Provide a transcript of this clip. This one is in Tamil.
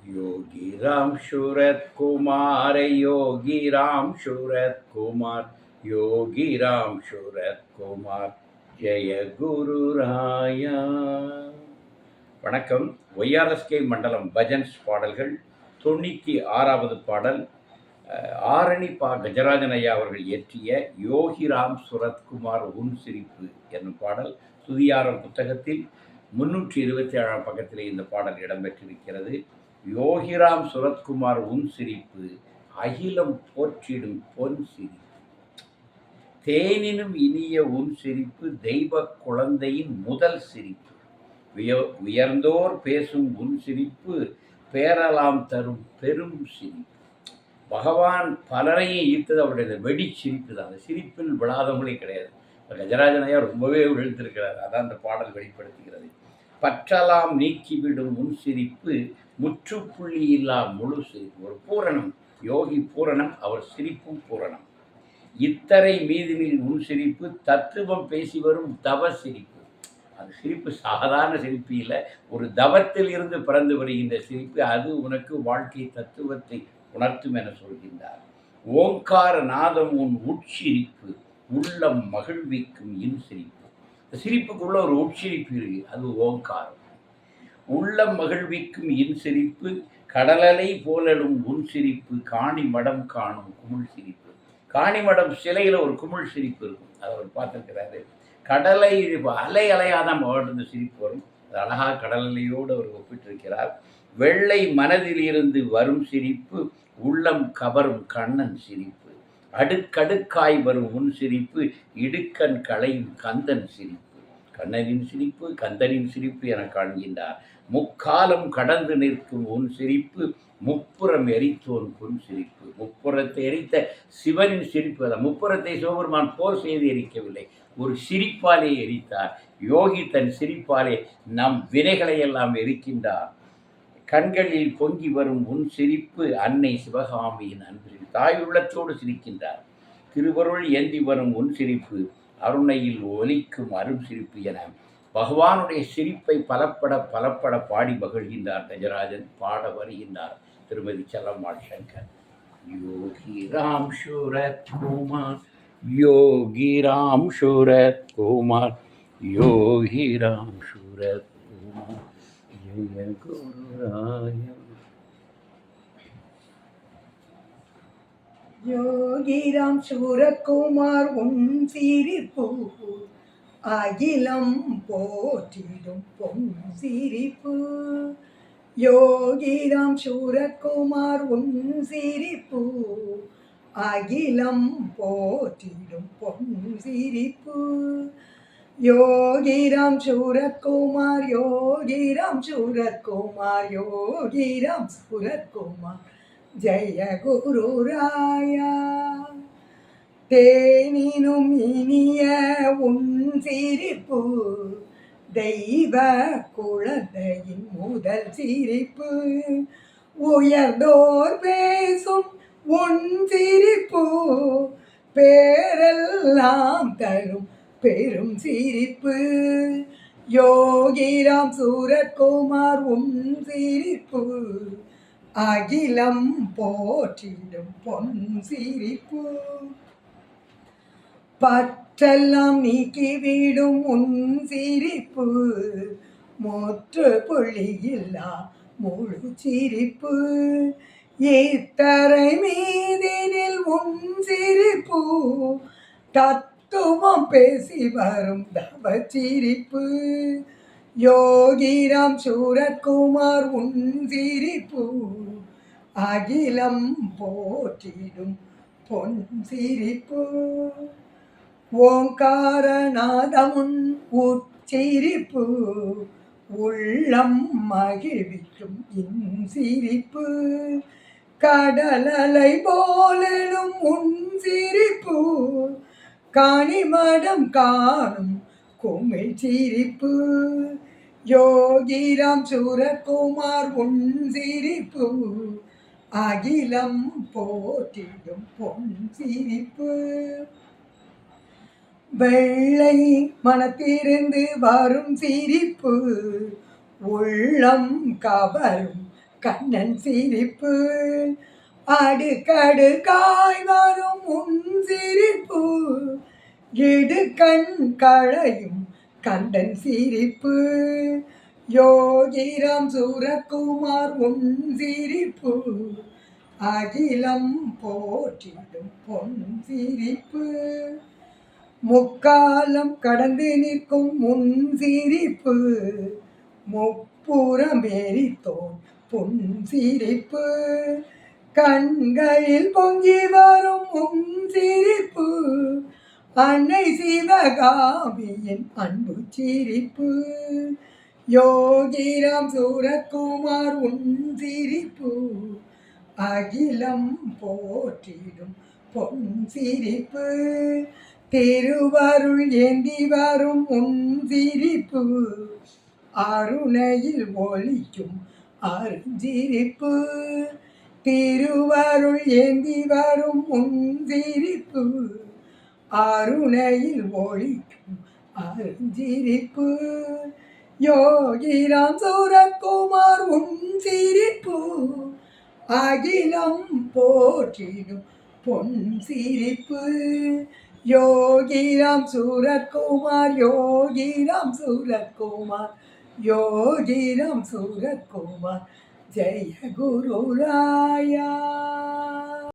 योगी राम सूरत कुमार, योगी राम सूरत कुमार, योगी राम सूरत कुमार, ஜெய குரு ராயா. வணக்கம். ஒய்ஆர்எஸ்கே மண்டலம் பஜன்ஸ் பாடல்கள். 96வது பாடல் ஆரணி பா கஜராஜன் ஐயா அவர்கள் இயற்றிய யோகிராம் சுரத்குமார் உன் சிரிப்பு என்னும் பாடல் துதியாரம் புத்தகத்தில் 327ஆம் பக்கத்திலே இந்த பாடல் இடம்பெற்றிருக்கிறது. யோகிராம் சுரத்குமார் உன் சிரிப்பு அகிலம் போற்றிடும் பொன் சிரிப்பு, தேனினும் இனிய உன் சிரிப்பு தெய்வ குழந்தையின் முதல் சிரிப்பு, உயர்ந்தோர் பேசும் உன் சிரிப்பு பேரலாம் தரும் பெரும் சிரிப்பு. பகவான் பலரையும் ஈர்த்தது அவருடைய வெடி சிரிப்பு தான். அந்த சிரிப்பில் விழாதவங்களே கிடையாது. கஜராஜன் ஐயா ரொம்பவே விழுந்திருக்கிறார். அதான் அந்த பாடல் வெளிப்படுத்துகிறது. பற்றலாம் நீக்கிவிடும் முன் சிரிப்பு முற்றுப்புள்ளி இல்லா முழு சிரிப்பு. ஒரு பூரணம், யோகி பூரணம், அவர் சிரிப்பும் பூரணம். இத்தரை மீதினில் உன் சிரிப்பு தத்துவம் பேசி வரும் தவ சிரிப்பு. அந்த சிரிப்பு சாதாரண சிரிப்பு இல்லை, ஒரு தவத்தில் இருந்து பிறந்து வருகின்ற சிரிப்பு. அது உனக்கு வாழ்க்கை தத்துவத்தை உணர்த்தும் என சொல்கின்றார். ஓங்கார நாதம் உன் உட்சிரிப்பு உள்ளம் மகிழ்விக்கும் இன் சிரிப்பு. இந்த சிரிப்புக்குள்ள ஒரு உட்சிரிப்பு இருக்கு, அது ஓங்காரம். உள்ளம் மகிழ்விக்கும் இன் சிரிப்பு கடலலை போலலும் உன் சிரிப்பு காணி மடம் காணும் குமிழ் சிரிப்பு. காணிமடம் சிலையில் ஒரு குமிழ் சிரிப்பு இருக்கும், அதை அவர் பார்த்துருக்கிறாரு. கடலை அலை அலையாதான் வாழ்ந்த சிரிப்பு வரும். அது அழகாக கடல் அலையோடு அவர் ஒப்பிட்டிருக்கிறார். வெள்ளை மனதில் இருந்து வரும் சிரிப்பு உள்ளம் கவரும் கண்ணன் சிரிப்பு. அடுக்கடுக்காய் வரும் உன் சிரிப்பு இடுக்கண் களையும் கந்தன் சிரிப்பு. கண்ணனின் சிரிப்பு கந்தனின் சிரிப்பு என காண்கின்றார். முக்காலம் கடந்து நிற்கும் உன் சிரிப்பு முப்புறம் எரித்தோன் பொன் சிரிப்பு. முப்புறத்தை எரித்த சிவனின் சிரிப்பு. அதான் முப்புறத்தை சிவபெருமான் போர் செய்து எரிக்கவில்லை, ஒரு சிரிப்பாலே எரித்தார். யோகி தன் சிரிப்பாலே நம் வினைகளை எல்லாம் எரிக்கின்றார். கண்களில் பொங்கி வரும் உன் சிரிப்பு அன்னை சிவகாமியின் அன்பில் தாய் உள்ளத்தோடு சிரிக்கின்றார். திருவருள் ஏந்தி வரும் உன் சிரிப்பு அருணையில் ஒலிக்கும் அரும் சிரிப்பு என பகவானுடைய சிரிப்பை பலப்பட பாடி மகிழ்கின்றார் கஜராஜன். பாட வருகின்றார் திருமதி செல்லம்மாள் சங்கர். யோகி ராம் சூரத் குமார், யோகி ராம் சூரத் குமார், யோகி ராம் சூரத் குமார், ஜெய குரு ராயா. யோகிராம் சூரகுமார் உன் சிரிப்பு அகிலம் போற்றிடும் பொன் சிரிப்பு. யோகிராம் சூரகுமார் உன் சிரிப்பு அகிலம் போற்றிடும் பொன் சிரிப்பு. யோகிராம் சூரத்குமார், யோகிராம் சூரத்குமார், யோகிராம் சூரத்குமார், ஜெய குரு ராயா. தேனினும் இனிய உன் சிரிப்பு தெய்வ குழந்தையின் முதல் சிரிப்பு. உயர்ந்தோர் பேசும் உன் சிரிப்பு பேரெல்லாம் தரும் பெரும் சிரிப்பு. யோகிராம் சூரத்குமார் உன் சிரிப்பு அகிலம் போற்றிடும் பொன் சிரிப்பு. பற்றெல்லாம் நீக்கிவிடும் உன் சிரிப்பு முற்று புள்ளியில்லா முழு சிரிப்பு. இத்தரை மீதினில் உன் சிரிப்பு தத்துவம் பேசி வரும் தவ சிரிப்பு. யோகிராம் சூரத்குமார் உன் சிரிப்பு அகிலம் போற்றிடும் பொன் சிரிப்பு. ஓங்காரநாதமுன் உச்சிரிப்பு உள்ளம் மகிழ்விக்கும் இன் சிரிப்பு. கடலலை போலும் உன் சிரிப்பு காணிமடம் காணும் குமிழ் சிரிப்பு. யோகிராம் சூரத்குமார் உன் சிரிப்பு அகிலம் போற்றிடும் பொன் சிரிப்பு. வெள்ளை மனத்திலிருந்து வரும் சிரிப்பு உள்ளம் கவரும் கண்ணன் சிரிப்பு அடுக்கடுக்காய் வரும் உன் சிரிப்பு இடுக்கண் களையும் கந்தன் சிரிப்பு யோகிராம் சூரகுமார் உன் சிரிப்பு அகிலம் போற்றிடும் பொன் சிரிப்பு முக்காலம் கடந்து நிற்கும் உன் சிரிப்பு முப்புறமேறித்தோன் பொன் சிரிப்பு கண்களில் பொங்கி வரும் உன் சிரிப்பு அன்னை சிவகாமியின் அன்பு சிரிப்பு யோகிராம் சூரகுமார் உன் சிரிப்பு அகிலம் போற்றிடும் பொன் சிரிப்பு திருவருள் ஏந்தி வரும் உன் சிரிப்பு அருணையில் ஒலிக்கும் அருஞ்சிரிப்பு திருவருள் ஏந்தி வரும் உன் சிரிப்பு அருணையில் ஒலிக்கும் அருஞ்சிரிப்பு யோகிராம் சூரகுமார் உன் சிரிப்பு அகிலம் போற்றிடும் பொன் சிரிப்பு யோகிராம் சூரகுமார் யோகிராம் சூரகுமார் யோகிராம் சூரகுமார் ஜெய குரு ராயா.